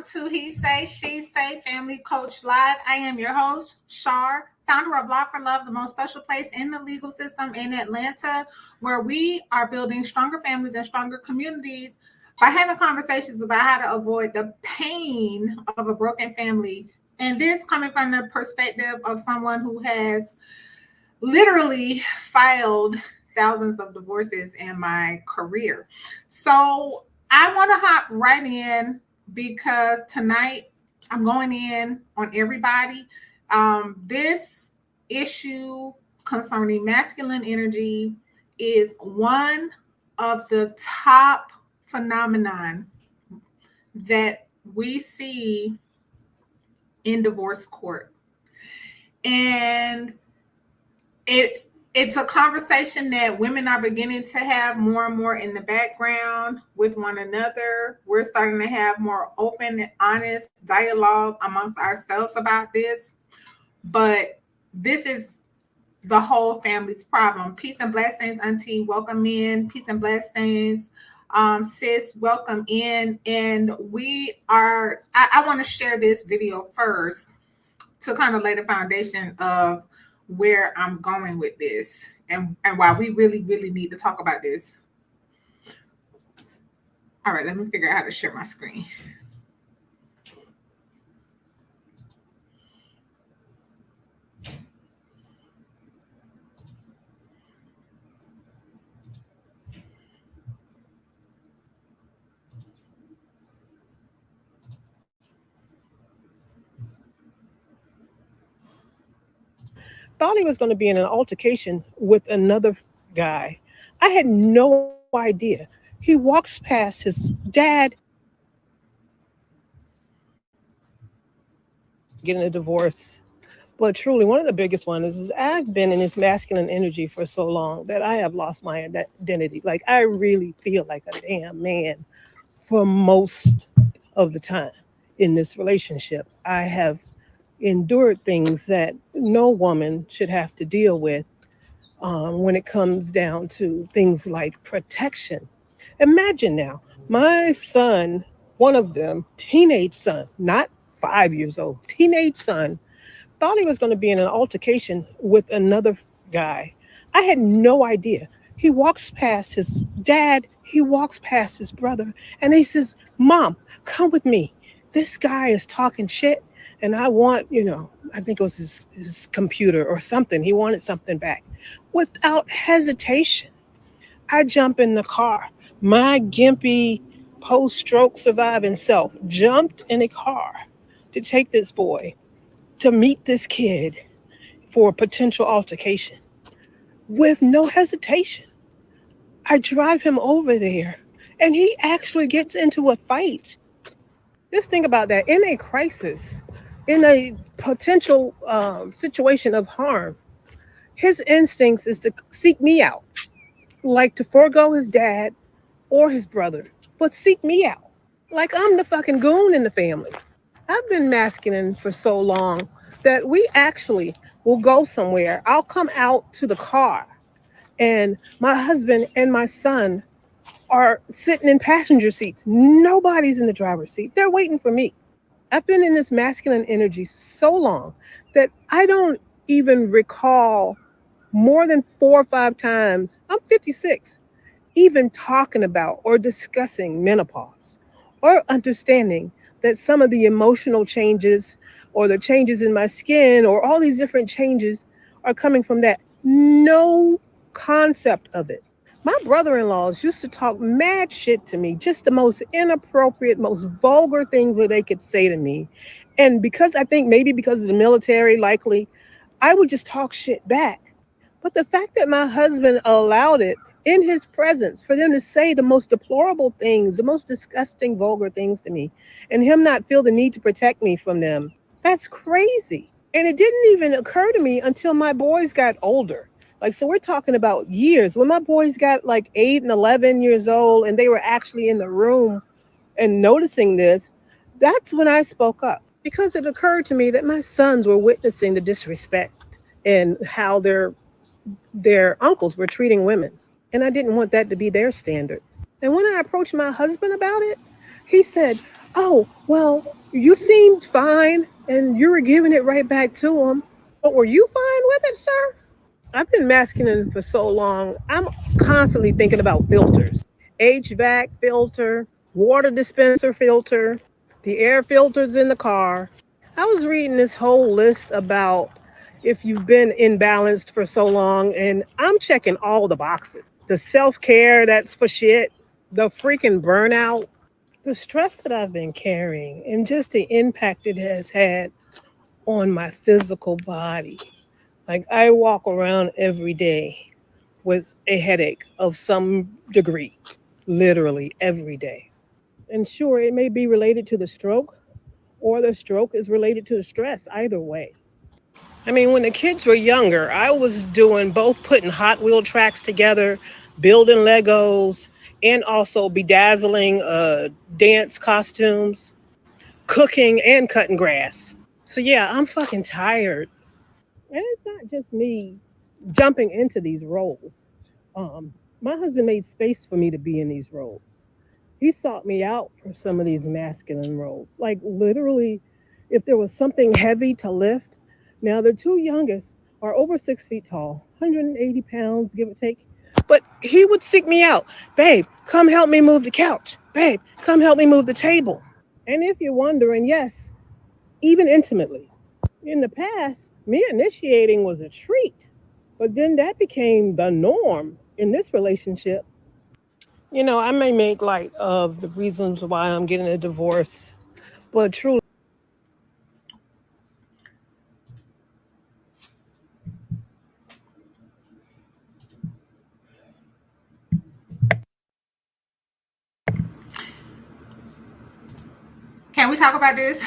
to He Say, She Say Family Coach Live. I am your host, Shar, founder of Law for Love, the most special place in the legal system in Atlanta, where we are building stronger families and stronger communities by having conversations about how to avoid the pain of a broken family. And this coming from the perspective of someone who has literally filed thousands of divorces in my career. So I want to hop right in because tonight I'm going in on everybody. This issue concerning masculine energy is one of the top phenomenon that we see in divorce court. And it's a conversation that women are beginning to have more and more in the background with one another. We're starting to have more open and honest dialogue amongst ourselves about this. But this is the whole family's problem. Peace and blessings, Auntie. Welcome in. Peace and blessings. Sis, welcome in. And I want to share this video first to kind of lay the foundation of where I'm going with this and why we really, really need to talk about this. All right, let me figure out how to share my screen. Thought he was going to be in an altercation with another guy. I had no idea. He walks past his dad getting a divorce. But truly, one of the biggest ones is I've been in this masculine energy for so long that I have lost my identity. Like, I really feel like a damn man for most of the time in this relationship. I have endured things that no woman should have to deal with when it comes down to things like protection. Imagine now, my son, one of them, teenage son, not 5 years old, teenage son, thought he was going to be in an altercation with another guy. I had no idea. He walks past his dad, he walks past his brother, and he says, "Mom, come with me. This guy is talking shit, and I want, I think it was his computer or something. He wanted something back." Without hesitation, I jump in the car. My gimpy post-stroke surviving self jumped in a car to take this boy to meet this kid for a potential altercation with no hesitation. I drive him over there and he actually gets into a fight. Just think about that. In a crisis, in a potential situation of harm, his instincts is to seek me out, like to forego his dad or his brother, but seek me out. Like I'm the fucking goon in the family. I've been masculine for so long that we actually will go somewhere. I'll come out to the car and my husband and my son are sitting in passenger seats. Nobody's in the driver's seat. They're waiting for me. I've been in this masculine energy so long that I don't even recall more than 4 or 5 times, I'm 56, even talking about or discussing menopause or understanding that some of the emotional changes or the changes in my skin or all these different changes are coming from that. No concept of it. My brother-in-laws used to talk mad shit to me, just the most inappropriate, most vulgar things that they could say to me. And because I think maybe because of the military, likely, I would just talk shit back. But the fact that my husband allowed it in his presence for them to say the most deplorable things, the most disgusting, vulgar things to me, and him not feel the need to protect me from them, that's crazy. And it didn't even occur to me until my boys got older. Like, so we're talking about years. When my boys got like 8 and 11 years old and they were actually in the room and noticing this, that's when I spoke up. Because it occurred to me that my sons were witnessing the disrespect and how their uncles were treating women. And I didn't want that to be their standard. And when I approached my husband about it, he said, Oh, well, you seemed fine and you were giving it right back to him. But were you fine with it, sir? I've been masculine for so long. I'm constantly thinking about filters: HVAC filter, water dispenser filter, the air filters in the car. I was reading this whole list about if you've been imbalanced for so long, and I'm checking all the boxes. The self care, that's for shit. The freaking burnout, the stress that I've been carrying, and just the impact it has had on my physical body. Like, I walk around every day with a headache of some degree, literally every day. And sure, it may be related to the stroke, or the stroke is related to the stress, either way. I mean, when the kids were younger, I was doing both, putting Hot Wheel tracks together, building Legos, and also bedazzling dance costumes, cooking, and cutting grass. So yeah, I'm fucking tired. And it's not just me jumping into these roles. Um, my husband made space for me to be in these roles. He sought me out for some of these masculine roles. Like, literally, if there was something heavy to lift. Now, the two youngest are over 6 feet tall, 180 pounds, give or take. But he would seek me out. Babe, come help me move the couch. Babe, come help me move the table. And if you're wondering, yes, even intimately. In the past, me initiating was a treat, but then that became the norm in this relationship. You know, I may make light of the reasons why I'm getting a divorce, but truly, Can we talk about this?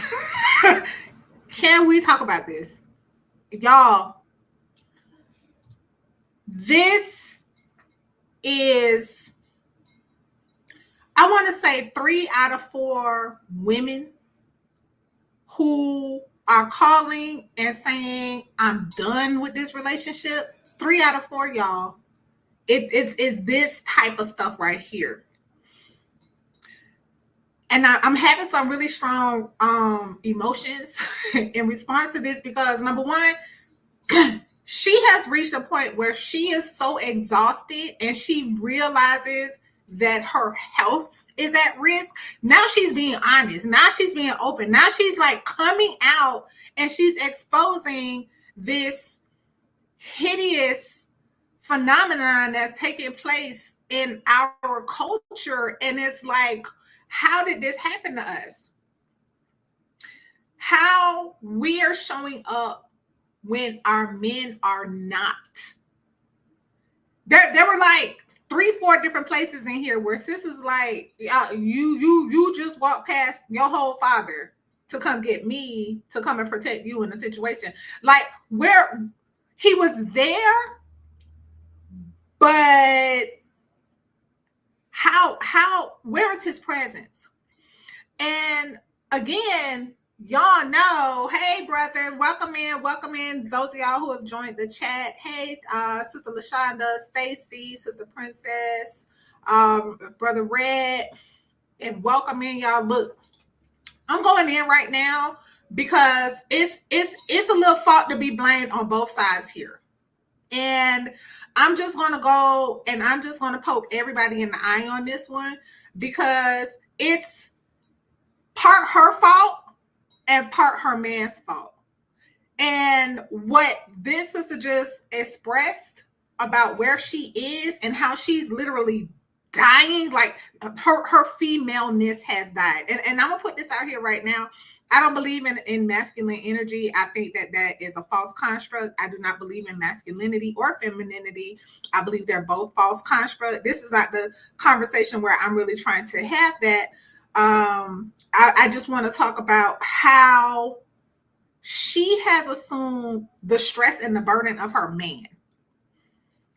Can we talk about this? Y'all, this is, I want to say 3 out of 4 women who are calling and saying, I'm done with this relationship. 3 out of 4, y'all. It's this type of stuff right here. And I'm having some really strong emotions in response to this because, number one, she has reached a point where she is so exhausted and she realizes that her health is at risk. Now she's being honest. Now she's being open. Now she's like coming out and she's exposing this hideous phenomenon that's taking place in our culture. And it's like, how did this happen to us? How we are showing up when our men are not. There were like 3, 4 different places in here where sis is like, yeah, you just walk past your whole father to come get me to come and protect you in a situation. Like, where he was there, but where is his presence? And again, y'all know, hey brother, welcome in. Those of y'all who have joined the chat. Hey, Sister Lashonda, Stacy, Sister Princess, Brother Red, and welcome in, y'all. Look, I'm going in right now because it's a little fault to be blamed on both sides here. And I'm just gonna go and I'm just gonna poke everybody in the eye on this one because it's part her fault and part her man's fault. And what this sister just expressed about where she is and how she's literally dying, like her femaleness has died. And I'm gonna put this out here right now. I don't believe in masculine energy. I think that is a false construct. I do not believe in masculinity or femininity. I believe they're both false construct. This is not the conversation where I'm really trying to have that. I just want to talk about how she has assumed the stress and the burden of her man.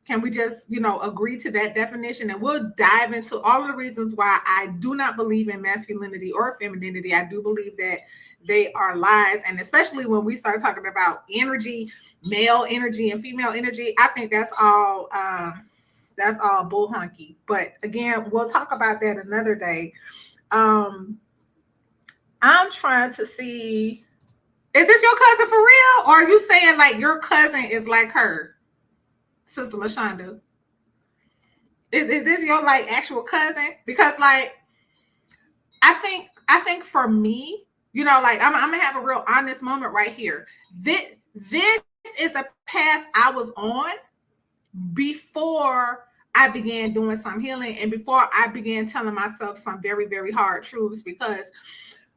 Can we just, agree to that definition? And we'll dive into all of the reasons why I do not believe in masculinity or femininity. I do believe that they are lies. And especially when we start talking about energy, male energy and female energy, I think that's all bull hunky. But again, we'll talk about that another day. I'm trying to see. Is this your cousin for real? Or are you saying like your cousin is like her, Sister LaShonda? Is this your like actual cousin? Because like I think for me, like I'm gonna have a real honest moment right here. This is a path I was on before I began doing some healing and before I began telling myself some very, very hard truths because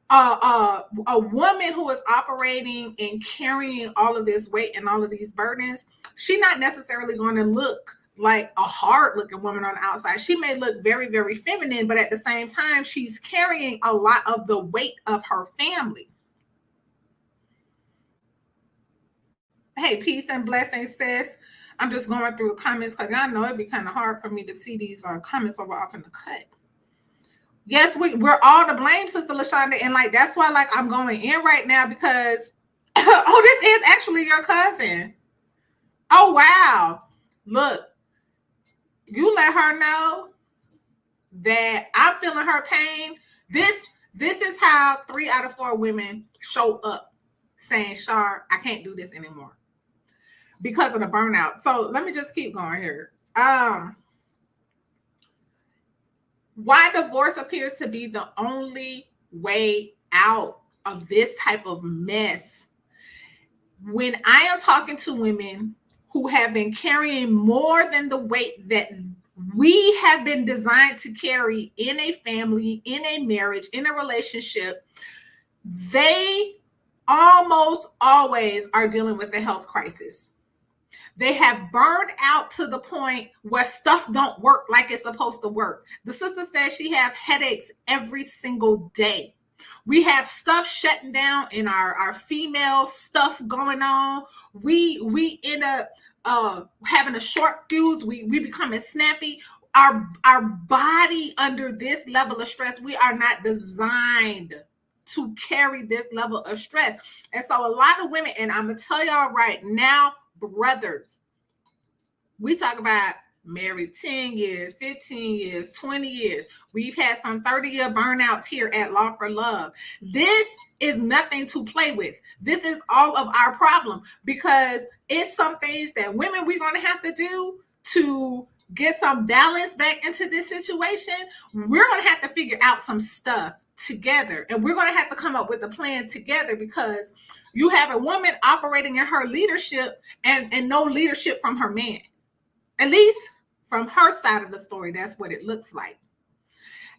a woman who is operating and carrying all of this weight and all of these burdens, she's not necessarily going to look like a hard looking woman on the outside. She may look very, very feminine, but at the same time, she's carrying a lot of the weight of her family. Hey, peace and blessings, sis. I'm just going through the comments because y'all know it'd be kind of hard for me to see these comments over off in the cut. Yes, we're all to blame, Sister LaShonda, and like that's why like I'm going in right now because oh, this is actually your cousin. Oh wow. Look, you let her know that I'm feeling her pain. This is how 3 out of 4 women show up saying, Shar, I can't do this anymore because of the burnout. So let me just keep going here. Why divorce appears to be the only way out of this type of mess. When I am talking to women who have been carrying more than the weight that we have been designed to carry in a family, in a marriage, in a relationship, they almost always are dealing with a health crisis. They have burned out to the point where stuff don't work like it's supposed to work. The sister says she have headaches every single day. We have stuff shutting down in our female stuff going on. We end up having a short fuse. We becoming snappy. Our body under this level of stress, we are not designed to carry this level of stress. And so a lot of women, and I'm gonna tell y'all right now, brothers, we talk about married 10 years, 15 years, 20 years. We've had some 30-year burnouts here at Law for Love. This is nothing to play with. This is all of our problem because it's some things that women we're going to have to do to get some balance back into this situation. We're going to have to figure out some stuff together, and we're going to have to come up with a plan together because you have a woman operating in her leadership and no leadership from her man. At least from her side of the story, that's what it looks like.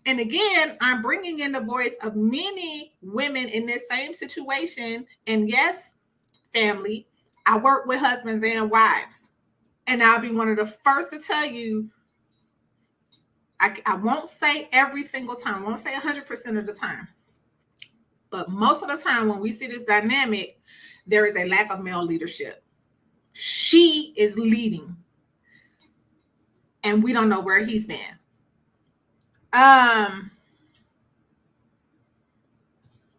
And again, I'm bringing in the voice of many women in this same situation. And yes, family, I work with husbands and wives. And I'll be one of the first to tell you, I won't say every single time, I won't say 100% of the time. But most of the time when we see this dynamic, there is a lack of male leadership. She is leading. And we don't know where he's been.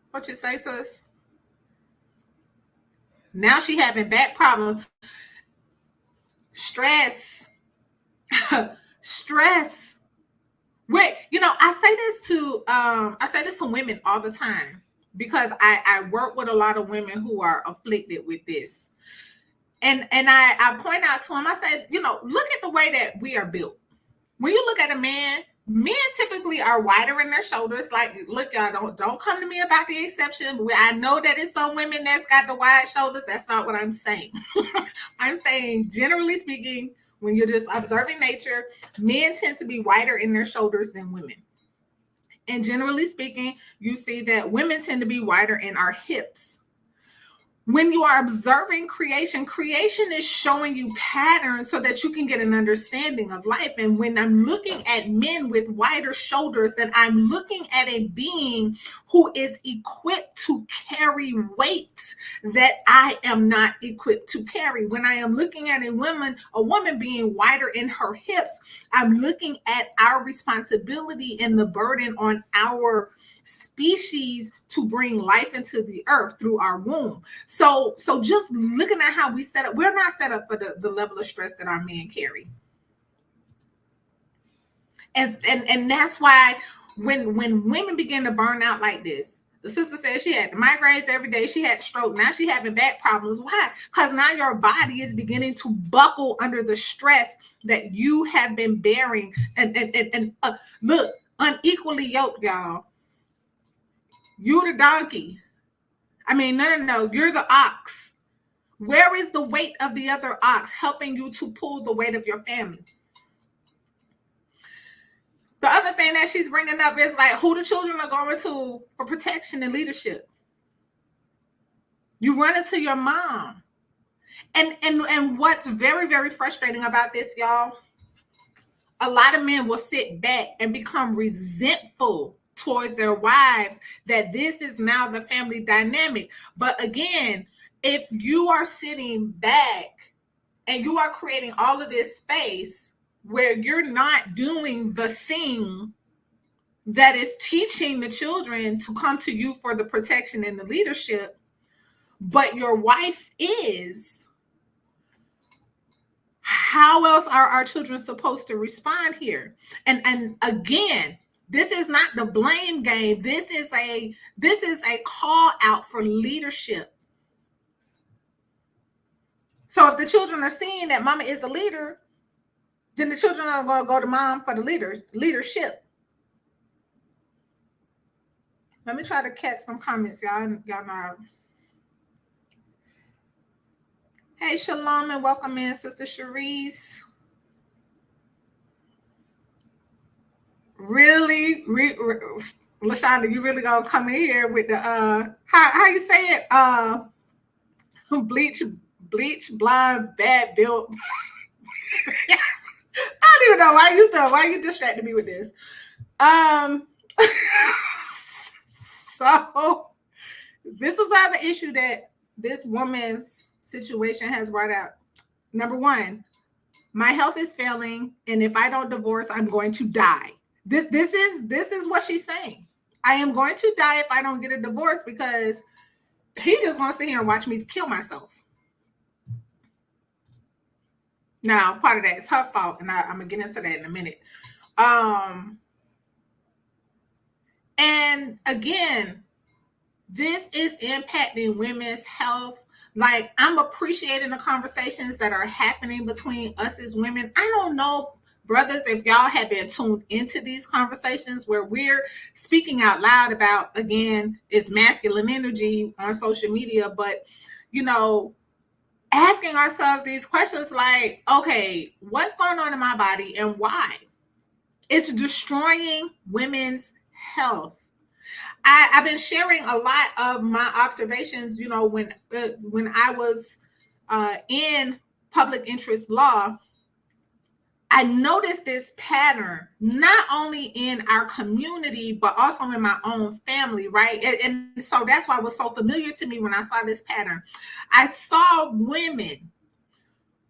What you say to us? Now she having back problems. Stress. Stress. Wait, I say this to women all the time because I work with a lot of women who are afflicted with this. And I point out to them, I said, look at the way that we are built. When you look at a man, men typically are wider in their shoulders. Like, look, y'all, don't come to me about the exception. I know that it's some women that's got the wide shoulders. That's not what I'm saying. I'm saying, generally speaking, when you're just observing nature, men tend to be wider in their shoulders than women. And generally speaking, you see that women tend to be wider in our hips. When you are observing creation, creation is showing you patterns so that you can get an understanding of life. And when I'm looking at men with wider shoulders, then I'm looking at a being who is equipped to carry weight that I am not equipped to carry. When I am looking at a woman being wider in her hips, I'm looking at our responsibility and the burden on our species to bring life into the earth through our womb. So just looking at how we set up, we're not set up for the level of stress that our men carry. And that's why when women begin to burn out like this, The sister said she had the migraines every day. She had stroke. Now she having back problems. Why? Because now your body is beginning to buckle under the stress that you have been bearing. And look, unequally yoked, y'all. You the donkey. I mean, no. You're the ox. Where is the weight of the other ox helping you to pull the weight of your family? The other thing that she's bringing up is like who the children are going to for protection and leadership. You run into your mom. And what's very, very frustrating about this, y'all, a lot of men will sit back and become resentful towards their wives that this is now the family dynamic. But again, if you are sitting back and you are creating all of this space where you're not doing the thing that is teaching the children to come to you for the protection and the leadership, but your wife is, how else are our children supposed to respond here? And again, this is not the blame game. This is a call out for leadership. So if the children are seeing that mama is the leader, then the children are going to go to mom for the leadership. Let me try to catch some comments, y'all know. Hey, Shalom, and welcome in, Sister Cherise. Really, LaShonda, you really gonna come in here with the how you say it? Bleach, blonde, bad built. I don't even know why you distracted me with this. So this is another issue that this woman's situation has brought out. Number one, my health is failing, and if I don't divorce, I'm going to die. This is what she's saying. I am going to die if I don't get a divorce because he just wants to sit here and watch me kill myself. Now, part of that is her fault, and I'm gonna get into that in a minute. And again, this is impacting women's health. Like, I'm appreciating the conversations that are happening between us as women. I don't know, brothers, if y'all have been tuned into these conversations where we're speaking out loud about, again, it's masculine energy on social media, but, you know, asking ourselves these questions like, okay, what's going on in my body and why? It's destroying women's health. I've been sharing a lot of my observations, you know, when I was in public interest law. I noticed this pattern, not only in our community, but also in my own family, right? And so that's why it was so familiar to me when I saw this pattern. I saw women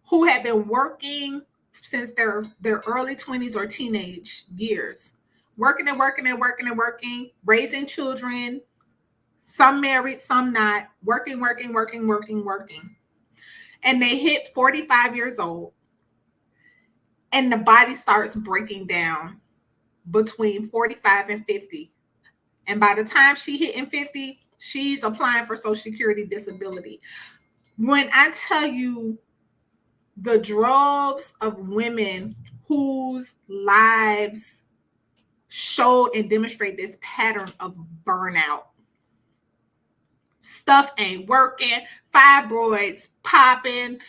who had been working since their early 20s or teenage years, working, raising children, some married, some not, working. And they hit 45 years old. And the body starts breaking down between 45 and 50. And by the time she hitting 50, she's applying for Social Security disability. When I tell you the droves of women whose lives showed and demonstrate this pattern of burnout, stuff ain't working, fibroids popping,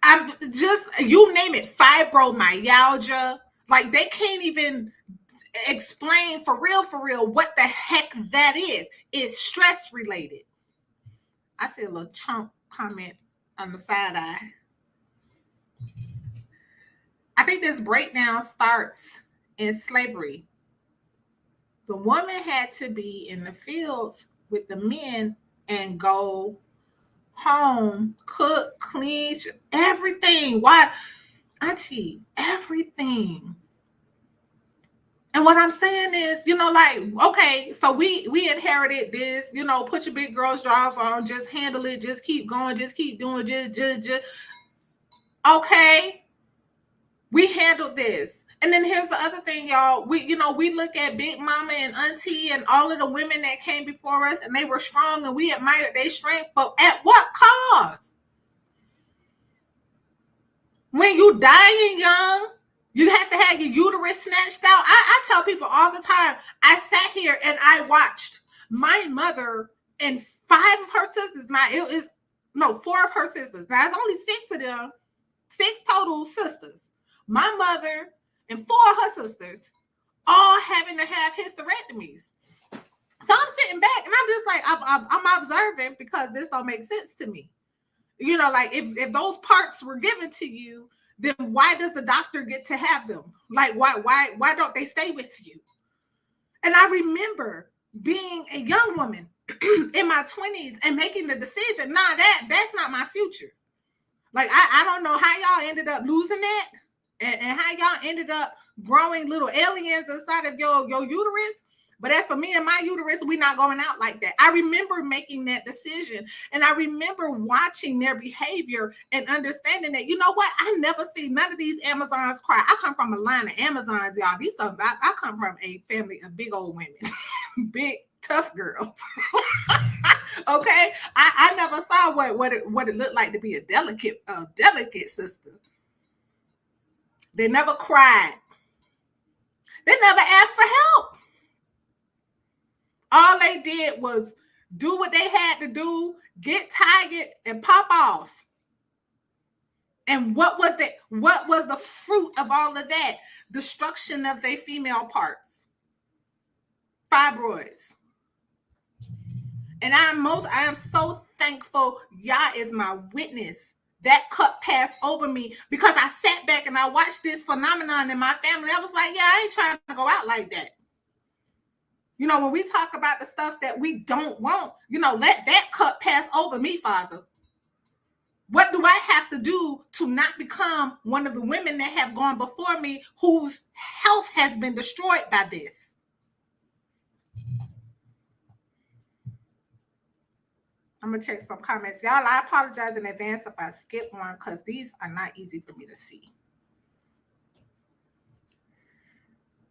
I'm just, you name it, fibromyalgia. Like, they can't even explain for real what the heck that is. It's stress related. I see a little chunk comment on the side eye. I think this breakdown starts in slavery. The woman had to be in the fields with the men and go home, cook, clean, everything. Why, auntie, everything. And what I'm saying is, you know, like, okay, so we inherited this, you know, put your big girl's drawers on, just handle it, just keep going, just keep doing, just. Okay. We handled this. And then here's the other thing, y'all. We look at Big Mama and Auntie and all of the women that came before us, and they were strong, and we admired their strength. But at what cost? When you dying young, you have to have your uterus snatched out. I tell people all the time, I sat here and I watched my mother and 5 of her sisters. Now, no, 4 of her sisters. Now, it's only 6 of them, 6 total sisters. My mother and 4 of her sisters all having to have hysterectomies. So I'm sitting back and I'm just like, I'm observing because this don't make sense to me. Like if those parts were given to you, then why does the doctor get to have them? Like, why don't they stay with you? And I remember being a young woman in my 20s and making the decision, nah, that's not my future. Like, I don't know how y'all ended up losing that and how y'all ended up growing little aliens inside of your uterus. But as for me and my uterus, we're not going out like that. I remember making that decision. And I remember watching their behavior and understanding that, you know what? I never see none of these Amazons cry. I come from a line of Amazons, y'all. I come from a family of big old women, big, tough girls. Okay? I never saw what it looked like to be a delicate sister. They never cried. They never asked for help. All they did was do what they had to do, get tired, and pop off. And what was the fruit of all of that? Destruction of their female parts. Fibroids. And I am so thankful Yah is my witness. That cup passed over me because I sat back and I watched this phenomenon in my family. I was like, yeah, I ain't trying to go out like that. When we talk about the stuff that we don't want, let that cup pass over me, Father. What do I have to do to not become one of the women that have gone before me whose health has been destroyed by this? I'm going to check some comments. Y'all, I apologize in advance if I skip one because these are not easy for me to see.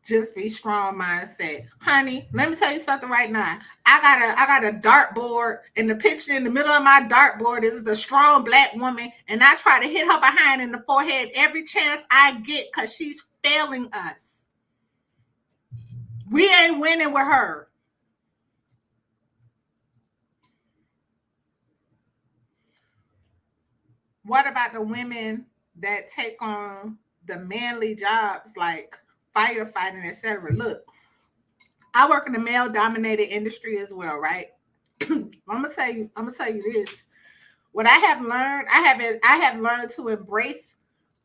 Just be strong mindset. Honey, let me tell you something right now. I got a dartboard, and the picture in the middle of my dartboard is the strong Black woman, and I try to hit her behind in the forehead every chance I get because she's failing us. We ain't winning with her. What about the women that take on the manly jobs like firefighting, etc.? Look, I work in a male-dominated industry as well, right? I'm gonna tell you this. What I have learned, I have learned to embrace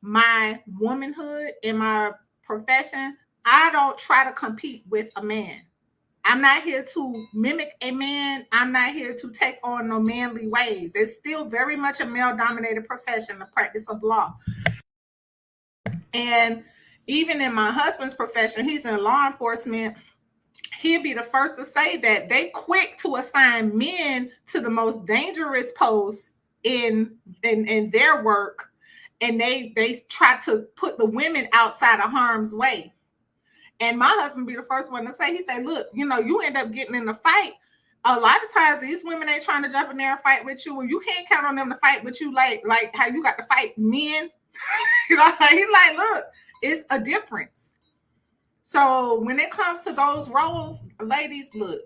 my womanhood in my profession. I don't try to compete with a man. I'm not here to mimic a man. I'm not here to take on no manly ways. It's still very much a male-dominated profession, the practice of law. And even in my husband's profession, he's in law enforcement. He'd be the first to say that they quick to assign men to the most dangerous posts in their work, and they try to put the women outside of harm's way. And my husband be the first one to say, he said, look, you end up getting in a fight. A lot of times these women ain't trying to jump in there and fight with you, or you can't count on them to fight with you like how you got to fight men. He's like, look, it's a difference. So when it comes to those roles, ladies, look,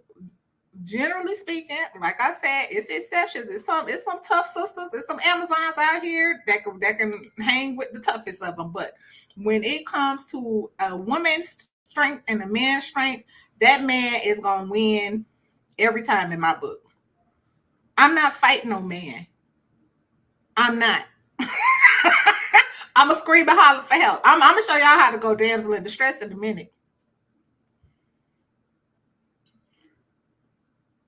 generally speaking, like I said, it's exceptions. It's some tough sisters. It's some Amazons out here that can hang with the toughest of them. But when it comes to a woman's strength and a man's strength, that man is going to win every time in my book. I'm not fighting no man. I'm not. I'm going to scream and holler for help. I'm going to show y'all how to go damsel in distress in a minute.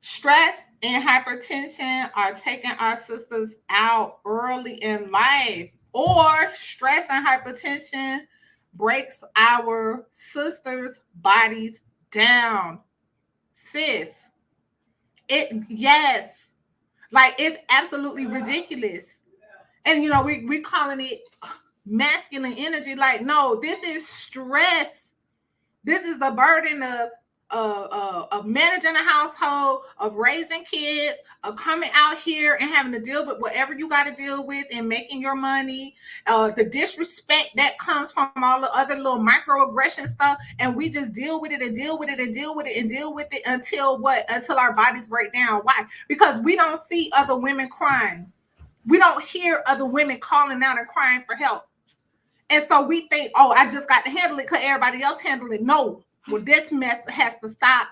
Stress and hypertension are taking our sisters out early in life, or stress and hypertension breaks our sisters' bodies down. Sis, yes, like it's absolutely ridiculous. And we calling it masculine energy. Like, no, this is stress. This is the burden of managing a household, of raising kids, of coming out here and having to deal with whatever you got to deal with and making your money, the disrespect that comes from all the other little microaggression stuff. And we just deal with it and deal with it and deal with it and deal with it until what? Until our bodies break down. Why? Because we don't see other women crying. We don't hear other women calling out and crying for help. And so we think, oh, I just got to handle it because everybody else handled it. No, well, this mess has to stop.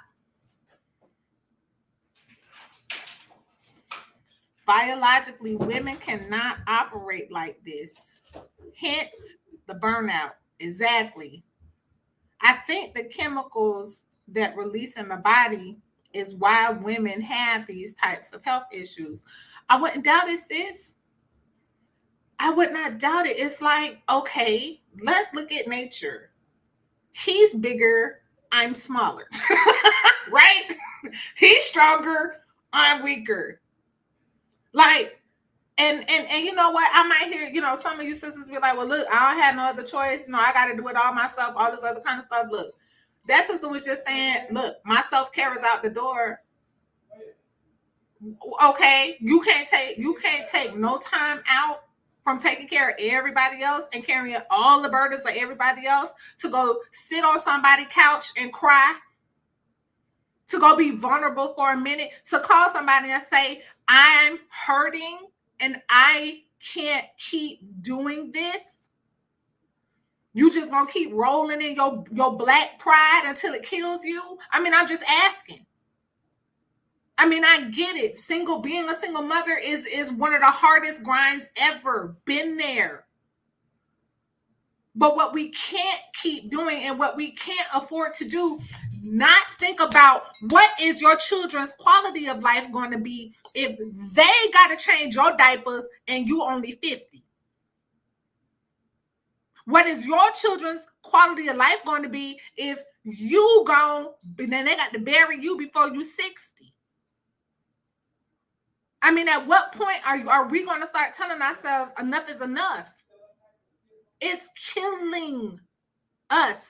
Biologically, women cannot operate like this. Hence the burnout. Exactly. I think the chemicals that release in the body is why women have these types of health issues. I wouldn't doubt it, sis. I would not doubt it. It's like, okay, let's look at nature. He's bigger, I'm smaller. Right? He's stronger, I'm weaker. Like, and you know what? I might hear, some of you sisters be like, well, look, I don't have no other choice. I got to do it all myself, all this other kind of stuff. Look, that sister was just saying, look, my self-care is out the door. Okay, you can't take no time out from taking care of everybody else and carrying all the burdens of everybody else to go sit on somebody's couch and cry, to go be vulnerable for a minute, to call somebody and say, I'm hurting and I can't keep doing this. You just gonna keep rolling in your black pride until it kills you? I mean, I'm just asking. I mean, I get it. Being a single mother is one of the hardest grinds ever. Been there. But what we can't keep doing and what we can't afford to do, not think about what is your children's quality of life going to be if they got to change your diapers and you only 50. What is your children's quality of life going to be if you gone, then they got to bury you before you 60? I mean, at what point are we going to start telling ourselves enough is enough? It's killing us.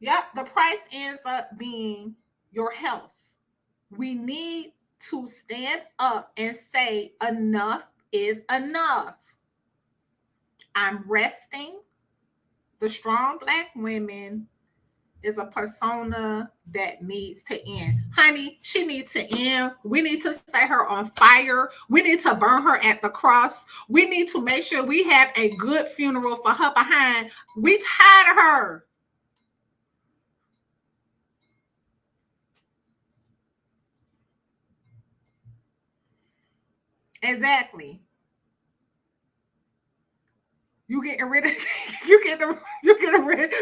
Yep, the price ends up being your health. We need to stand up and say enough is enough. I'm resting. The strong Black women is a persona that needs to end. Honey, she needs to end. We need to set her on fire. We need to burn her at the cross. We need to make sure we have a good funeral for her behind. We tired of her. Exactly. You getting rid of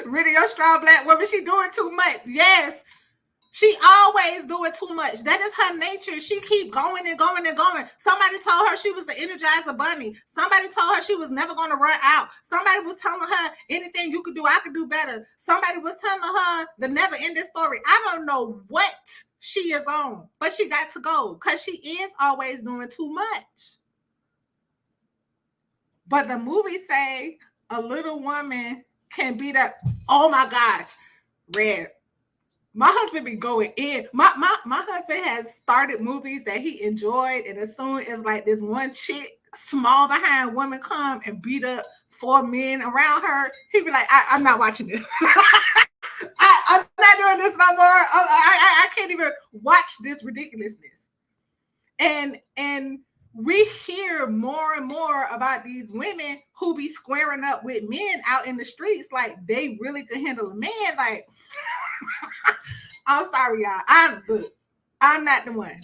rid of your strong Black woman. She doing too much. Yes. She always doing too much. That is her nature. She keep going and going and going. Somebody told her she was the Energizer Bunny. Somebody told her she was never going to run out. Somebody was telling her anything you could do, I could do better. Somebody was telling her the never ending story. I don't know what she is on, but she got to go because she is always doing too much. But the movies say a little woman can be that. Oh my gosh, Red. My husband be going in. My husband has started movies that he enjoyed, and as soon as like this one chick, small behind woman, come and beat up 4 men around her, he'd be like, I'm not watching this. I'm not doing this no more. I can't even watch this ridiculousness. And we hear more and more about these women who be squaring up with men out in the streets like they really could handle a man. Like, I'm sorry, y'all. I'm not the one.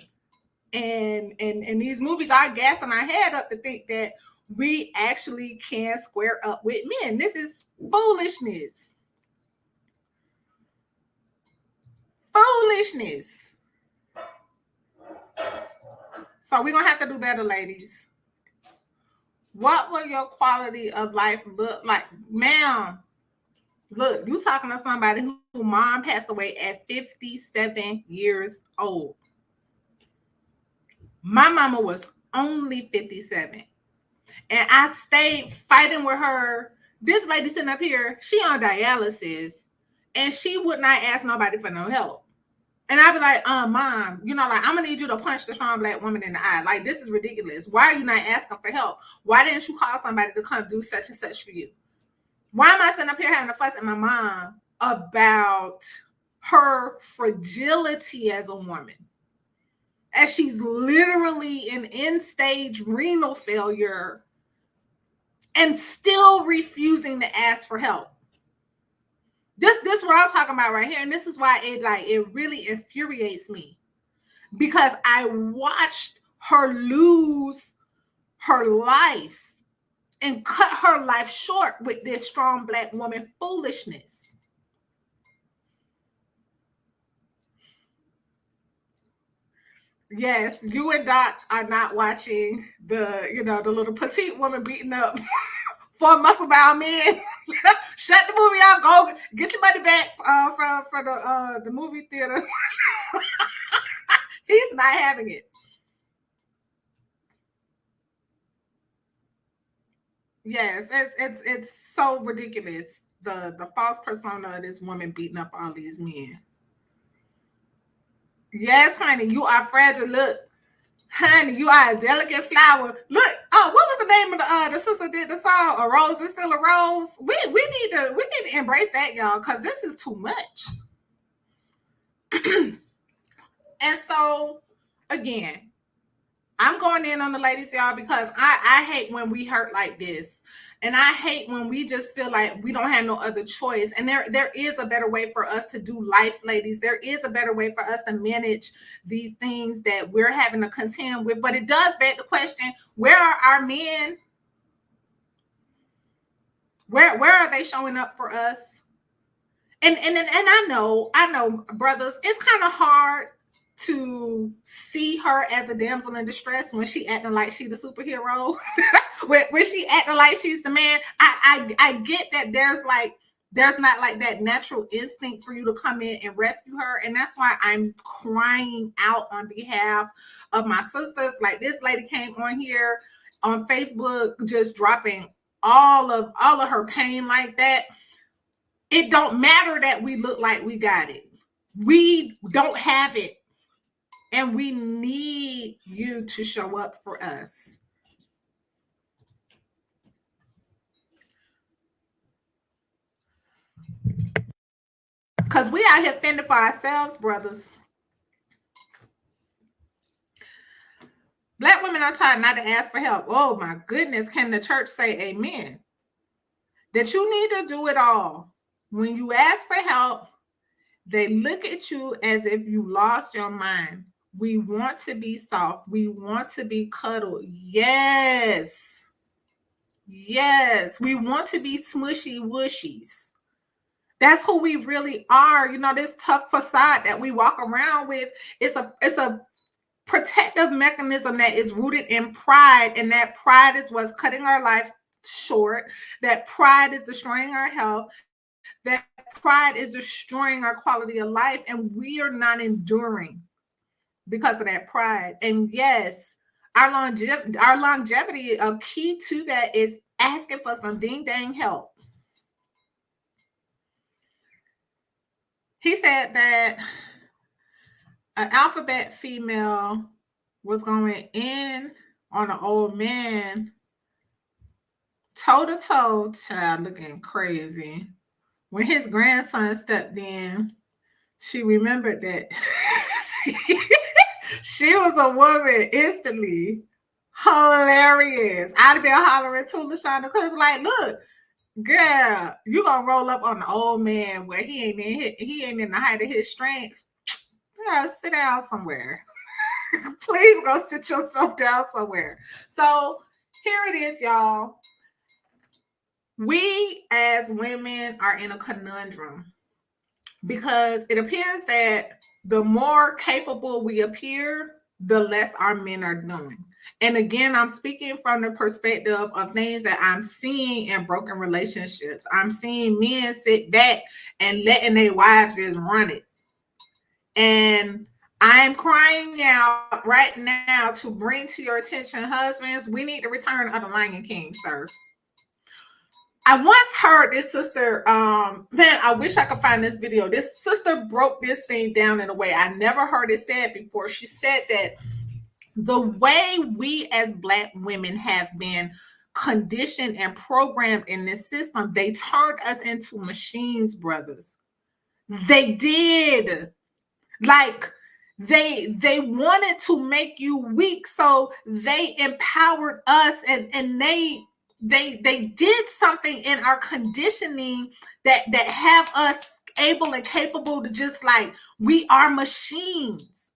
And these movies are gassing our head up to think that we actually can square up with men. This is foolishness. Foolishness. So we're gonna have to do better, ladies. What will your quality of life look like? Ma'am, look, you talking to somebody who mom passed away at 57 years old. My mama was only 57. And I stayed fighting with her. This lady sitting up here, she on dialysis, and she would not ask nobody for no help. And I'd be like, mom, like, I'm gonna need you to punch the strong black woman in the eye. Like, this is ridiculous. Why are you not asking for help? Why didn't you call somebody to come do such and such for you? Why am I sitting up here having a fuss at my mom about her fragility as a woman? As she's literally in end-stage renal failure and still refusing to ask for help. This is what I'm talking about right here. And this is why it really infuriates me, because I watched her lose her life and cut her life short with this strong black woman foolishness. Yes, you and Doc are not watching the little petite woman beating up for muscle bound men. Shut the movie off. Go get your money back from the movie theater. He's not having it. Yes, it's so ridiculous. The false persona of this woman beating up all these men. Yes, honey, you are fragile. Look, honey, you are a delicate flower. Look, what was the name of the sister did the song? A rose is still a rose. We need to embrace that, y'all, because this is too much. And so, again, I'm going in on the ladies, y'all, because I hate when we hurt like this. And I hate when we just feel like we don't have no other choice. And there is a better way for us to do life, ladies. There is a better way for us to manage these things that we're having to contend with. But it does beg the question, where are our men? Where are they showing up for us? And I know, brothers, it's kind of hard to see her as a damsel in distress when she acting like she the superhero. when she acting like she's the man. I get that there's not like that natural instinct for you to come in and rescue her. And that's why I'm crying out on behalf of my sisters. Like, this lady came on here on Facebook just dropping all of her pain like that. It don't matter that we look like we got it. We don't have it. And we need you to show up for us. Because we out here fending for ourselves, brothers. Black women are taught not to ask for help. Oh my goodness, can the church say amen? That you need to do it all. When you ask for help, they look at you as if you lost your mind. We want to be soft. We want to be cuddled. Yes. Yes. We want to be smushy wushies. That's who we really are. This tough facade that we walk around with, it's a protective mechanism that is rooted in pride. And that pride is what's cutting our lives short. That pride is destroying our health. That pride is destroying our quality of life. And we are not enduring because of that pride. And yes, our longevity, a key to that is asking for some ding dang help. He said that an alphabet female was going in on an old man, toe to toe, child, looking crazy. When his grandson stepped in, she remembered that she was a woman instantly. Hilarious. I'd be hollering too, LaShonda, because like, look, girl, you gonna roll up on the old man where he ain't in the height of his strength. Girl, sit down somewhere. Please go sit yourself down somewhere. So here it is, y'all. We as women are in a conundrum because it appears that the more capable we appear, the less our men are doing. And again, I'm speaking from the perspective of things that I'm seeing in broken relationships. I'm seeing men sit back and letting their wives just run it. And I am crying out right now to bring to your attention, husbands, we need the return of the Lion King, sir. I once heard this sister, man, I wish I could find this video. This sister broke this thing down in a way I never heard it said before. She said that the way we as Black women have been conditioned and programmed in this system, they turned us into machines, brothers. They did. Like, they wanted to make you weak, so they empowered us, and they did something in our conditioning that have us able and capable to just like, we are machines.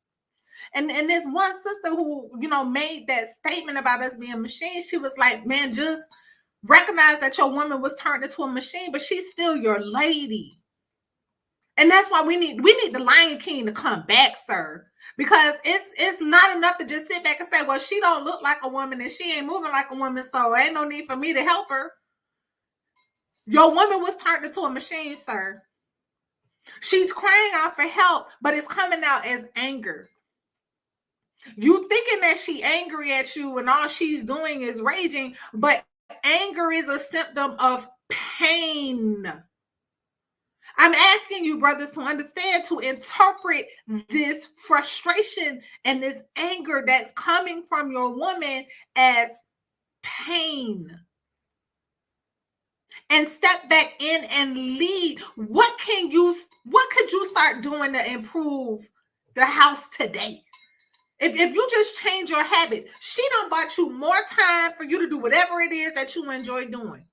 And this one sister who, you know, made that statement about us being machines, she was like, man, just recognize that your woman was turned into a machine, but she's still your lady. And that's why we need the Lion King to come back, sir. Because it's not enough to just sit back and say, well, she don't look like a woman and she ain't moving like a woman, so ain't no need for me to help her. Your woman was turned into a machine, sir. She's crying out for help, but it's coming out as anger. You thinking that she angry at you and all she's doing is raging, but anger is a symptom of pain. I'm asking you, brothers, to understand, to interpret this frustration and this anger that's coming from your woman as pain. And step back in and lead. What could you start doing to improve the house today? If you just change your habit, she done bought you more time for you to do whatever it is that you enjoy doing.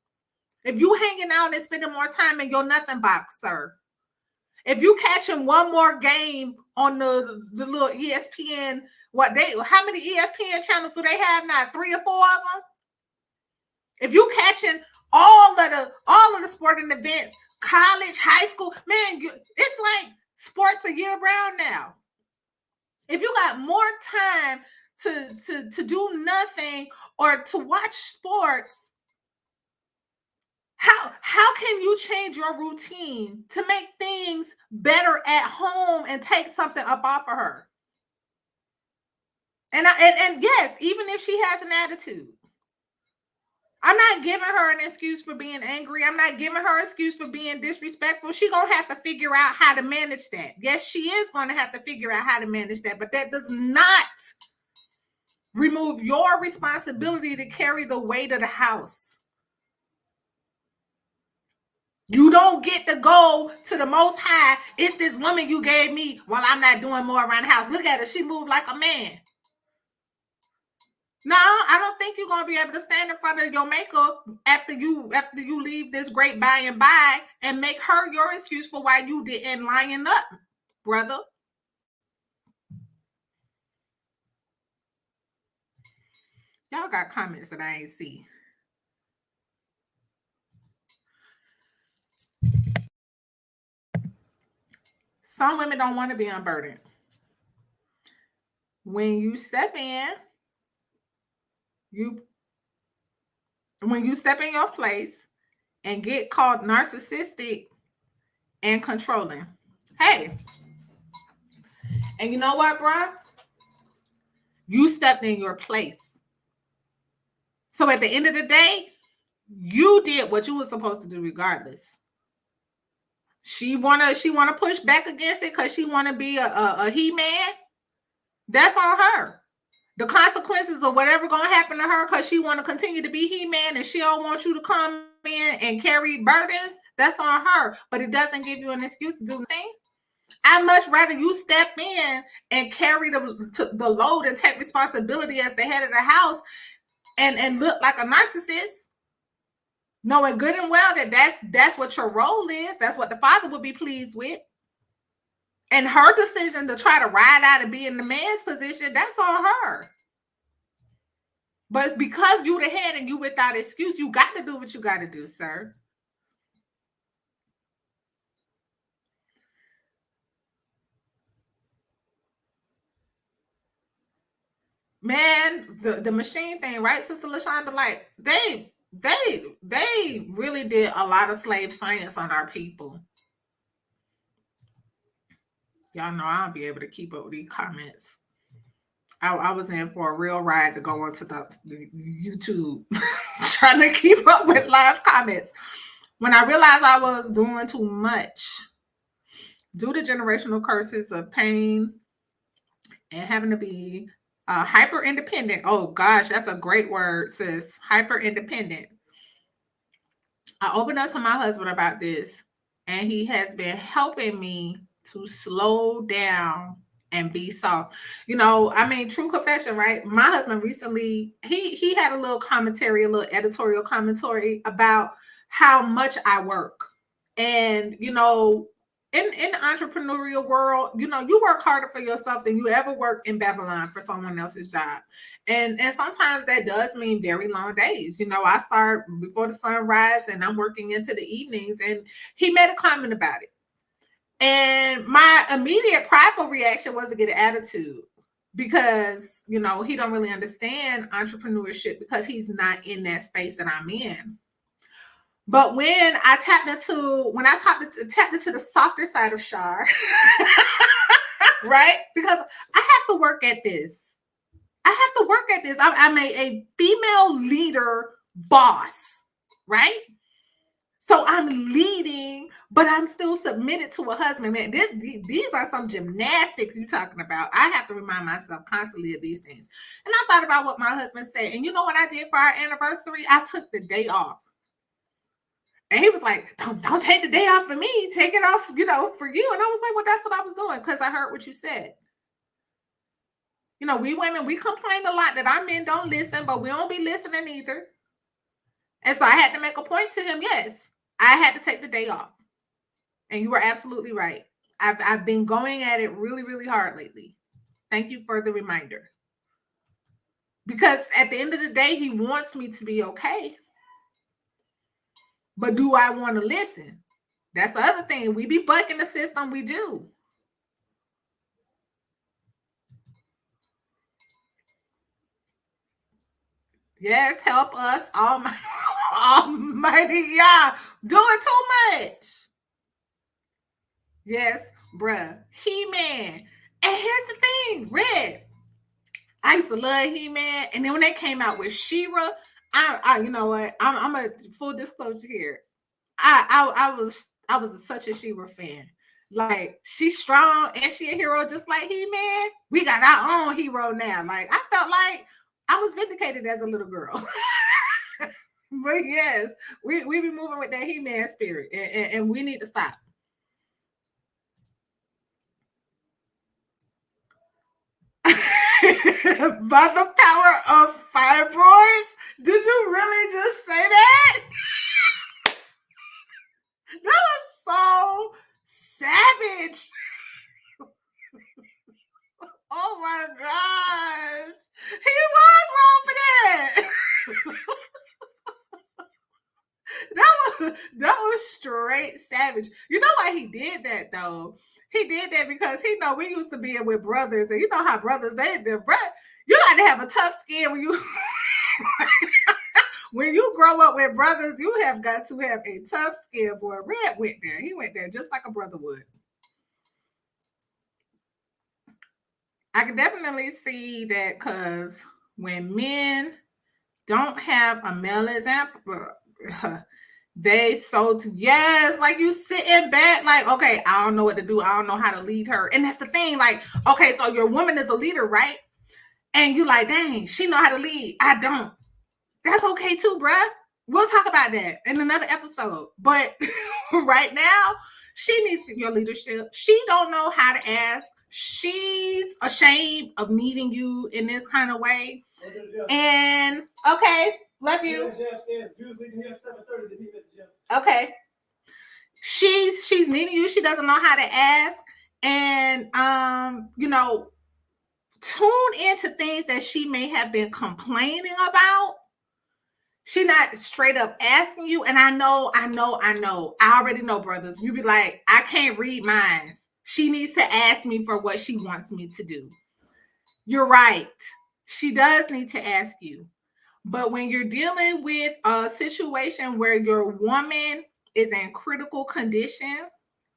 If you hanging out and spending more time in your nothing box, sir. If you catching one more game on the little ESPN, how many ESPN channels do they have now? 3 or 4 of them? If you catching all of the sporting events, college, high school, man, it's like sports are year round now. If you got more time to do nothing or to watch sports, how can you change your routine to make things better at home and take something up off of her? And yes, even if she has an attitude, I'm not giving her an excuse for being angry. I'm not giving her an excuse for being disrespectful. She's going to have to figure out how to manage that. Yes, she is going to have to figure out how to manage that, but that does not remove your responsibility to carry the weight of the house. You don't get to go to the Most High. It's this woman you gave me while I'm not doing more around the house. Look at her. She moved like a man. No, I don't think you're going to be able to stand in front of your maker after you leave this great by and by and make her your excuse for why you didn't line up, brother. Y'all got comments that I ain't see. Some women don't want to be unburdened. When you step in, when you step in your place and get called narcissistic and controlling. Hey, and you know what, bro? You stepped in your place. So at the end of the day, you did what you were supposed to do regardless. She wanna push back against it because she wanna be a he-man. That's on her. The consequences of whatever gonna happen to her because she want to continue to be he-man and she don't want you to come in and carry burdens, that's on her. But it doesn't give you an excuse to do anything. I'd much rather you step in and carry the load and take responsibility as the head of the house and look like a narcissist, knowing good and well that that's what your role is. That's what the father would be pleased with. And her decision to try to ride out and be in the man's position, that's on her. But because you the head and you without excuse, you got to do what you got to do, sir. Man, the machine thing, right, Sister LaShonda? Like, they really did a lot of slave science on our people. Y'all know I'll be able to keep up with these comments. I was in for a real ride to go onto the YouTube trying to keep up with live comments. When I realized I was doing too much due to generational curses of pain and having to be hyper independent. Oh gosh, that's a great word, sis. Hyper independent. I opened up to my husband about this, and he has been helping me to slow down and be soft. You know, I mean, true confession, right? My husband recently, he had a little commentary, a little editorial commentary about how much I work. And, you know, in the entrepreneurial world, you know, you work harder for yourself than you ever work in Babylon for someone else's job. And sometimes that does mean very long days. You know, I start before the sunrise and I'm working into the evenings. And he made a comment about it. And my immediate prideful reaction was to get an attitude because, you know, he don't really understand entrepreneurship because he's not in that space that I'm in. But when I tapped into the softer side of Shar, right? Because I have to work at this. I'm a female leader boss, right? So I'm leading, but I'm still submitted to a husband. Man, these are some gymnastics you're talking about. I have to remind myself constantly of these things. And I thought about what my husband said. And you know what I did for our anniversary? I took the day off. And he was like, don't take the day off for me. Take it off, you know, for you. And I was like, well, that's what I was doing because I heard what you said. You know, we women, we complain a lot that our men don't listen, but we don't be listening either. And so I had to make a point to him. Yes, I had to take the day off. And you were absolutely right. I've been going at it really, really hard lately. Thank you for the reminder. Because at the end of the day, he wants me to be okay. But do I want to listen? That's the other thing. We be bucking the system. We do. Yes, help us, Almighty Yah. Doing too much. Yes, bruh. He-Man. And here's the thing, Red. I used to love He-Man. And then when they came out with She-Ra, I you know what? I'm a full disclosure here. I was such a She-Ra fan. Like, she's strong and she a hero just like He-Man. We got our own hero now. Like, I felt like I was vindicated as a little girl. But yes, we be moving with that He-Man spirit, and we need to stop. By the power of fibroids? Did you really just say that? That was so savage. Oh my gosh. He was wrong for that. that was straight savage. You know why he did that though? He did that because he know we used to be with brothers, and you know how brothers you got to have a tough skin when you when you grow up with brothers. You have got to have a tough skin, boy. Red went there. He went there just like a brother would. I can definitely see that because when men don't have a male example, they yes, like you sitting back, like, okay, I don't know what to do. I don't know how to lead her. And that's the thing, like, okay, so your woman is a leader, right? And you like, dang, she know how to lead. I don't. That's okay too, bruh. We'll talk about that in another episode. But right now, she needs your leadership. She don't know how to ask. She's ashamed of needing you in this kind of way. And okay, love you. Okay. She's needing you. She doesn't know how to ask. And you know, tune into things that she may have been complaining about. She not straight up asking you. And I know. I already know, brothers. You be like, I can't read minds. She needs to ask me for what she wants me to do. You're right. She does need to ask you. But when you're dealing with a situation where your woman is in critical condition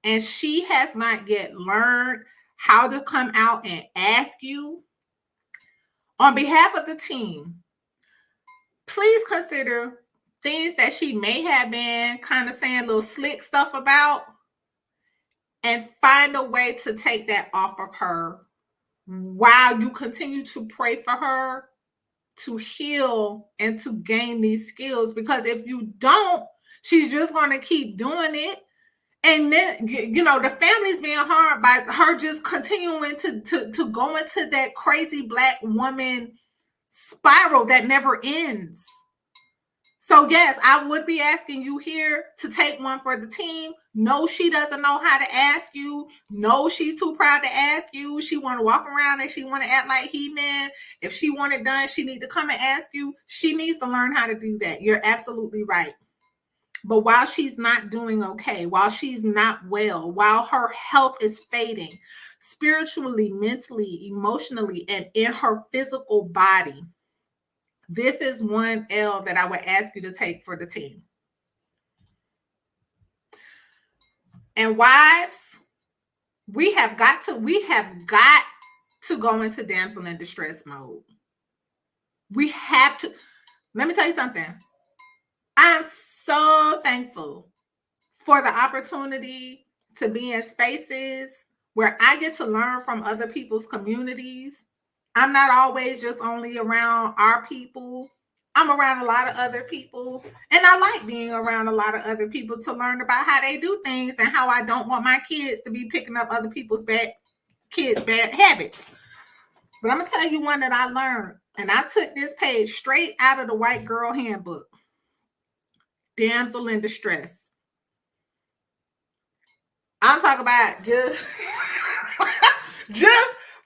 and she has not yet learned how to come out and ask you on behalf of the team, please consider things that she may have been kind of saying little slick stuff about, and find a way to take that off of her while you continue to pray for her to heal and to gain these skills. Because if you don't, she's just going to keep doing it. And then, you know, the family's being harmed by her just continuing to go into that crazy Black woman spiral that never ends. So yes, I would be asking you here to take one for the team. No, she doesn't know how to ask you. No, she's too proud to ask you. She want to walk around and she want to act like He-Man. If she want it done, she need to come and ask you. She needs to learn how to do that. You're absolutely right. But while she's not doing okay, while she's not well, while her health is fading, spiritually, mentally, emotionally, and in her physical body, this is one L that I would ask you to take for the team. And wives, we have got to go into damsel in distress mode. We have to. Let me tell you something. I'm so thankful for the opportunity to be in spaces where I get to learn from other people's communities. I'm not always just only around our people. I'm around a lot of other people, and I like being around a lot of other people to learn about how they do things and how I don't want my kids to be picking up other people's bad habits. But I'm going to tell you one that I learned, and I took this page straight out of the White Girl Handbook. Damsel in distress. I'm talking about just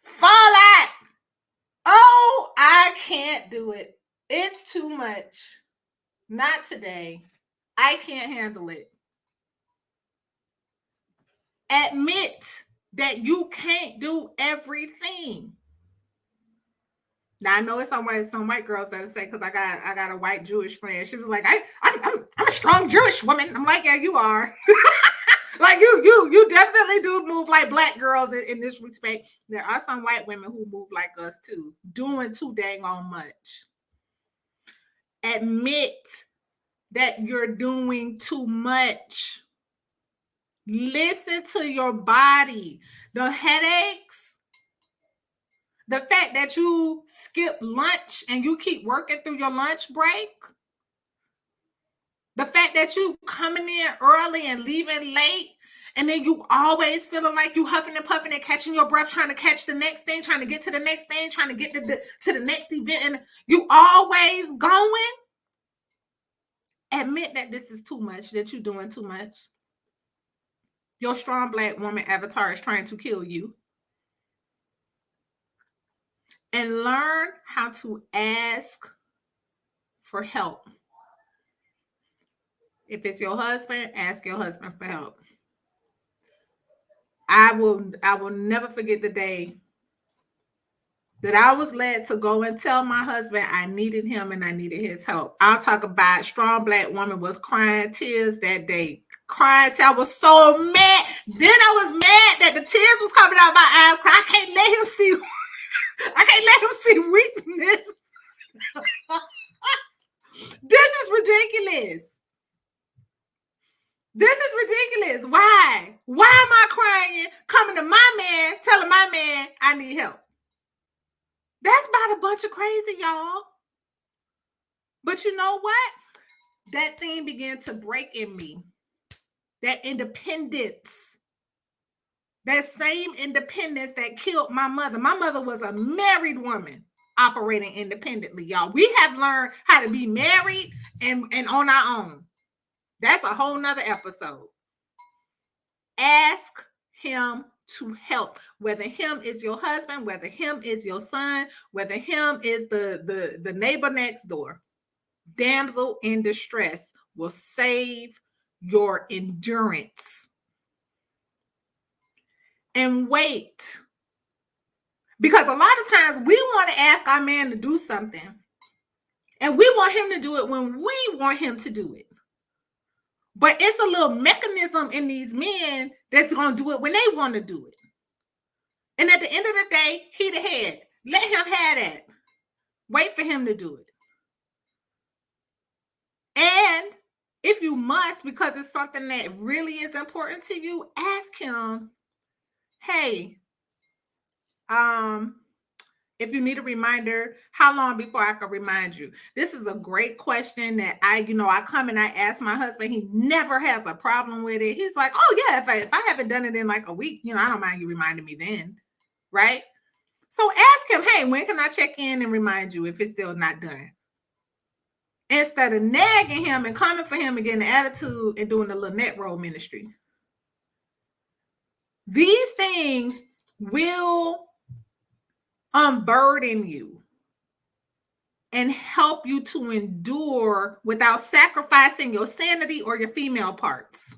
fall out. Oh, I can't do it. It's too much. Not today. I can't handle it. Admit that you can't do everything. Now I know it's some white girls that say, because I got a white Jewish friend. She was like, I'm a strong Jewish woman. I'm like, yeah, you are. Like you definitely do move like Black girls in this respect. There are some white women who move like us too, doing too dang on much. Admit that you're doing too much. Listen to your body. The headaches, the fact that you skip lunch and you keep working through your lunch break, the fact that you coming in early and leaving late, and then you always feeling like you huffing and puffing and catching your breath, trying to catch the next thing, trying to get to the next thing, trying to get to the next event, and you always going. Admit that this is too much, that you're doing too much. Your strong Black woman avatar is trying to kill you. And learn how to ask for help. If it's your husband, ask your husband for help. I will never forget the day that I was led to go and tell my husband I needed him and I needed his help. I'll talk about strong Black woman was crying tears that day. Crying, I was so mad. Then I was mad that the tears was coming out of my eyes because I can't let him see weakness. This is ridiculous. This is ridiculous. Why? Why am I crying, coming to my man, telling my man I need help? That's about a bunch of crazy, y'all. But you know what? That thing began to break in me. That independence. That same independence that killed my mother. My mother was a married woman operating independently, y'all. We have learned how to be married and on our own. That's a whole nother episode. Ask him to help, whether him is your husband, whether him is your son, whether him is the neighbor next door. Damsel in distress will save your endurance. And wait, because a lot of times we want to ask our man to do something, and we want him to do it when we want him to do it. But it's a little mechanism in these men that's going to do it when they want to do it. And at the end of the day, he the head. Let him have that. Wait for him to do it. And if you must, because it's something that really is important to you, ask him, hey, if you need a reminder, how long before I can remind you? This is a great question that I come and I ask my husband. He never has a problem with it. He's like, oh yeah, if I haven't done it in like a week, I don't mind you reminding me then, right? So ask him, hey, when can I check in and remind you if it's still not done? Instead of nagging him and coming for him and getting an attitude and doing the Lynette Roll ministry. These things will unburden you and help you to endure without sacrificing your sanity or your female parts.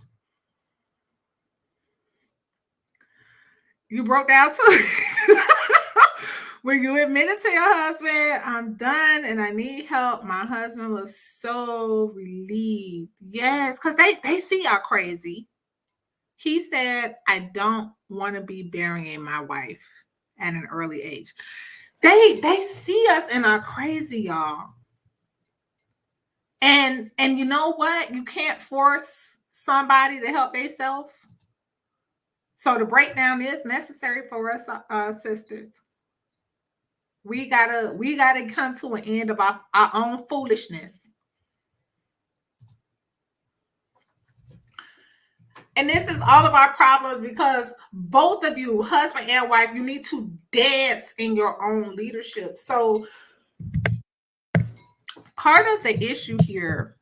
You broke down too. When you admitted to your husband, I'm done and I need help, my husband was so relieved. Yes, because they see how crazy. He said, I don't want to be burying my wife at an early age. They see us in our crazy, y'all. And you know what? You can't force somebody to help themselves. So the breakdown is necessary for us sisters. We gotta come to an end of our own foolishness. And this is all of our problems because both of you, husband and wife, you need to dance in your own leadership. So part of the issue here,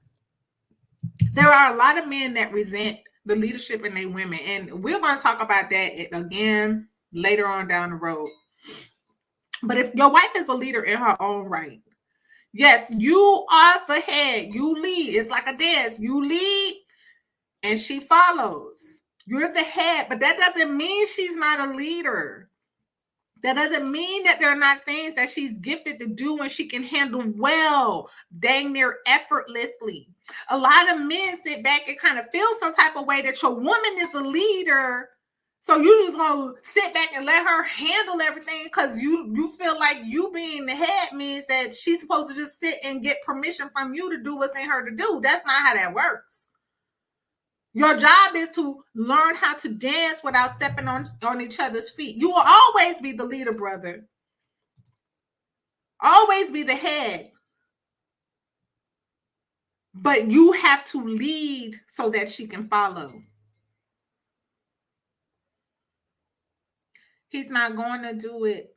there are a lot of men that resent the leadership in their women. And we're going to talk about that again later on down the road. But if your wife is a leader in her own right, yes, you are the head. You lead. It's like a dance. You lead and she follows. You're the head, but that doesn't mean she's not a leader. That doesn't mean that there are not things that she's gifted to do and she can handle well, dang near effortlessly. A lot of men sit back and kind of feel some type of way that your woman is a leader. So you just gonna sit back and let her handle everything because you feel like you being the head means that she's supposed to just sit and get permission from you to do what's in her to do. That's not how that works. Your job is to learn how to dance without stepping on each other's feet. You will always be the leader, brother. Always be the head. But you have to lead so that she can follow. He's not going to do it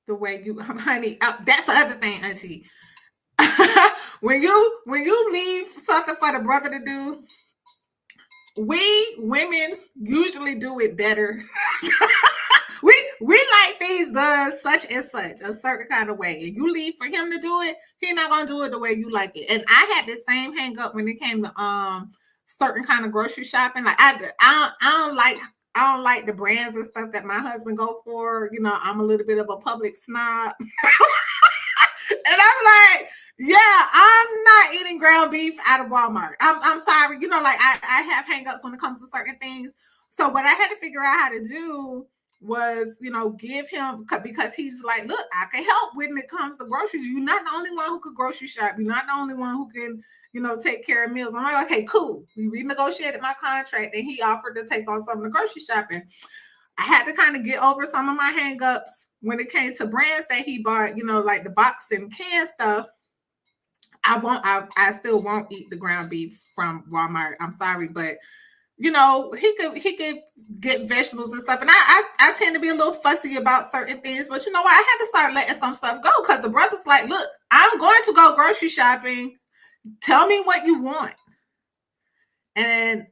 the way you, honey. That's the other thing, auntie. when you leave something for the brother to do, we women usually do it better. we like things done such and such a certain kind of way. And you leave for him to do it, he's not gonna do it the way you like it. And I had the same hang up when it came to certain kind of grocery shopping. Like I don't like the brands and stuff that my husband go for. I'm a little bit of a public snob. And I'm like, yeah, I'm not eating ground beef out of Walmart. I'm sorry. I have hangups when it comes to certain things. So what I had to figure out how to do was, give him, because he's like, look, I can help when it comes to groceries. You're not the only one who could grocery shop. You're not the only one who can, take care of meals. I'm like, okay, cool. We renegotiated my contract and he offered to take on some of the grocery shopping. I had to kind of get over some of my hangups when it came to brands that he bought, like the box and can stuff. I still won't eat the ground beef from Walmart. I'm sorry, but he could get vegetables and stuff. And I tend to be a little fussy about certain things, but I had to start letting some stuff go because the brother's like, look, I'm going to go grocery shopping. Tell me what you want. And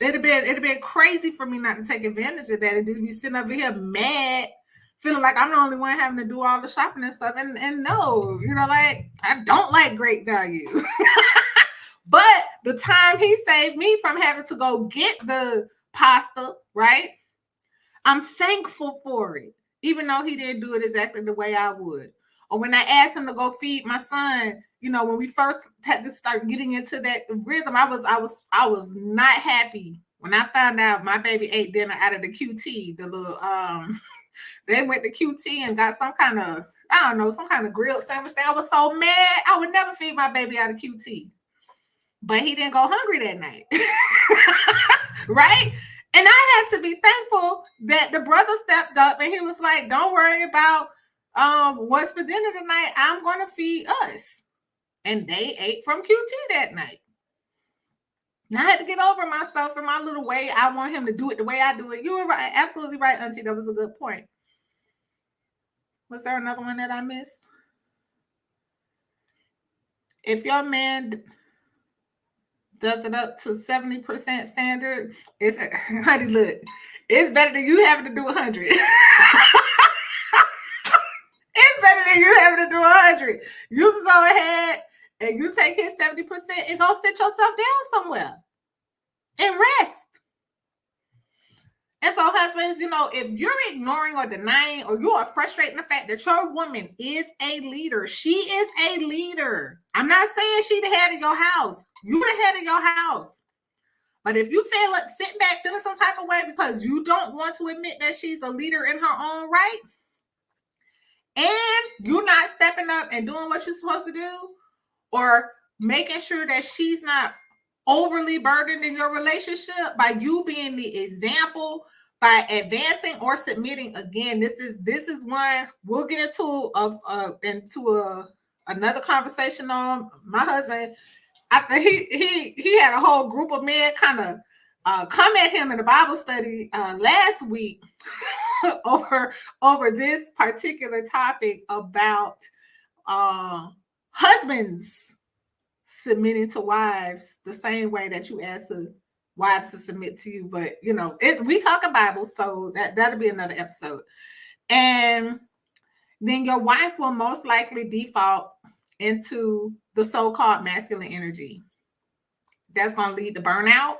it'd been crazy for me not to take advantage of that and just be sitting over here mad, feeling like I'm the only one having to do all the shopping and stuff. And no, like I don't like great value. But the time he saved me from having to go get the pasta, right? I'm thankful for it, even though he didn't do it exactly the way I would. Or when I asked him to go feed my son, when we first had to start getting into that rhythm, I was not happy when I found out my baby ate dinner out of the QT, the little They went to QT and got some kind of, I don't know, some kind of grilled sandwich. I was so mad. I would never feed my baby out of QT. But he didn't go hungry that night. Right? And I had to be thankful that the brother stepped up and he was like, don't worry about what's for dinner tonight. I'm going to feed us. And they ate from QT that night. And I had to get over myself in my little way. I want him to do it the way I do it. You were right, absolutely right, Auntie. That was a good point. Was there another one that I missed? If your man does it up to 70% standard, it's honey, look, it's better than you having to do 100. It's better than you having to do 100. You can go ahead and you take his 70% and go sit yourself down somewhere and rest. And so, husbands, you know, if you're ignoring or denying or you are frustrating the fact that your woman is a leader, she is a leader. I'm not saying she the head of your house. You the head of your house. But if you feel like sitting back feeling some type of way because you don't want to admit that she's a leader in her own right, and you're not stepping up and doing what you're supposed to do, or making sure that she's not overly burdened in your relationship by you being the example, by advancing or submitting. Again, this is one we'll get into another conversation on. My husband, after he had a whole group of men kind of come at him in a Bible study last week over this particular topic about husbands submitting to wives the same way that you ask wives to submit to you. But you know, we talk Bible, so that'll be another episode. And then your wife will most likely default into the so-called masculine energy. That's going to lead to burnout.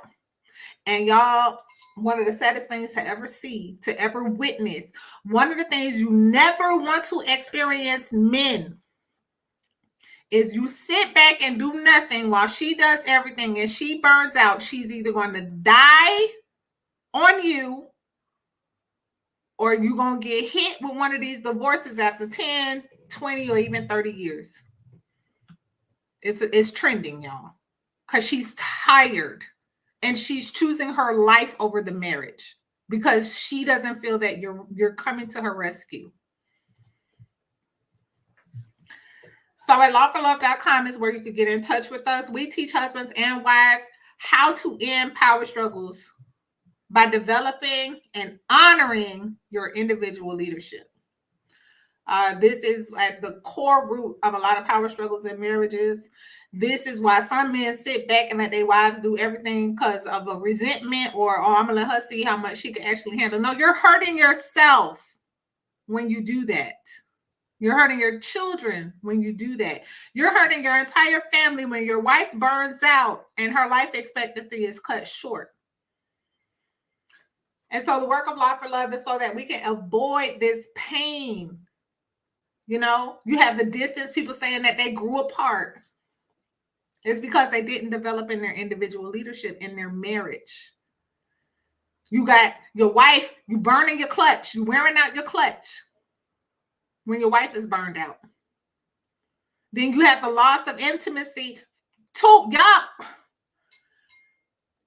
And y'all, one of the saddest things to ever see, to ever witness, one of the things you never want to experience, men, is you sit back and do nothing while she does everything and she burns out. She's either going to die on you or you're going to get hit with one of these divorces after 10, 20, or even 30 years. It's trending, y'all, because she's tired and she's choosing her life over the marriage because she doesn't feel that you're coming to her rescue. So at lawforlove.com is where you can get in touch with us. We teach husbands and wives how to end power struggles by developing and honoring your individual leadership. This is at the core root of a lot of power struggles in marriages. This is why some men sit back and let their wives do everything because of a resentment or, oh, I'm going to let her see how much she can actually handle. No, you're hurting yourself when you do that. You're hurting your children when you do that. You're hurting your entire family when your wife burns out and her life expectancy is cut short. And so the work of Law for Love is so that we can avoid this pain. You know, you have the distance, people saying that they grew apart. It's because they didn't develop in their individual leadership in their marriage. You got your wife, you burning your clutch, you wearing out your clutch when your wife is burned out. Then you have the loss of intimacy. Y'all,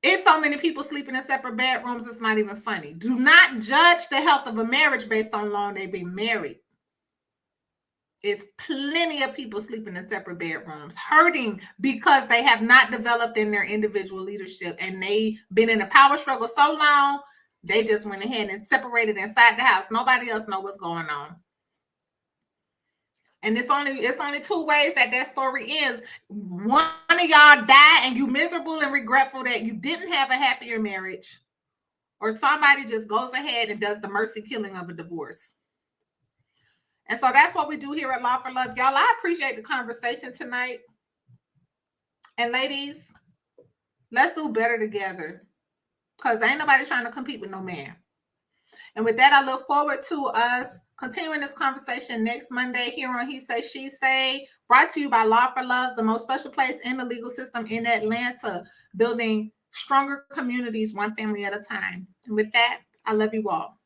it's so many people sleeping in separate bedrooms, it's not even funny. Do not judge the health of a marriage based on how long they've been married. It's plenty of people sleeping in separate bedrooms, hurting because they have not developed in their individual leadership and they've been in a power struggle so long, they just went ahead and separated inside the house. Nobody else knows what's going on. And it's only two ways that story ends. One of y'all die and you miserable and regretful that you didn't have a happier marriage, or somebody just goes ahead and does the mercy killing of a divorce. And so that's what we do here at Law for Love. Y'all, I appreciate the conversation tonight. And ladies, let's do better together because ain't nobody trying to compete with no man. And with that, I look forward to us continuing this conversation next Monday here on He Say, She Say, brought to you by Law for Love, the most special place in the legal system in Atlanta, building stronger communities one family at a time. And with that, I love you all.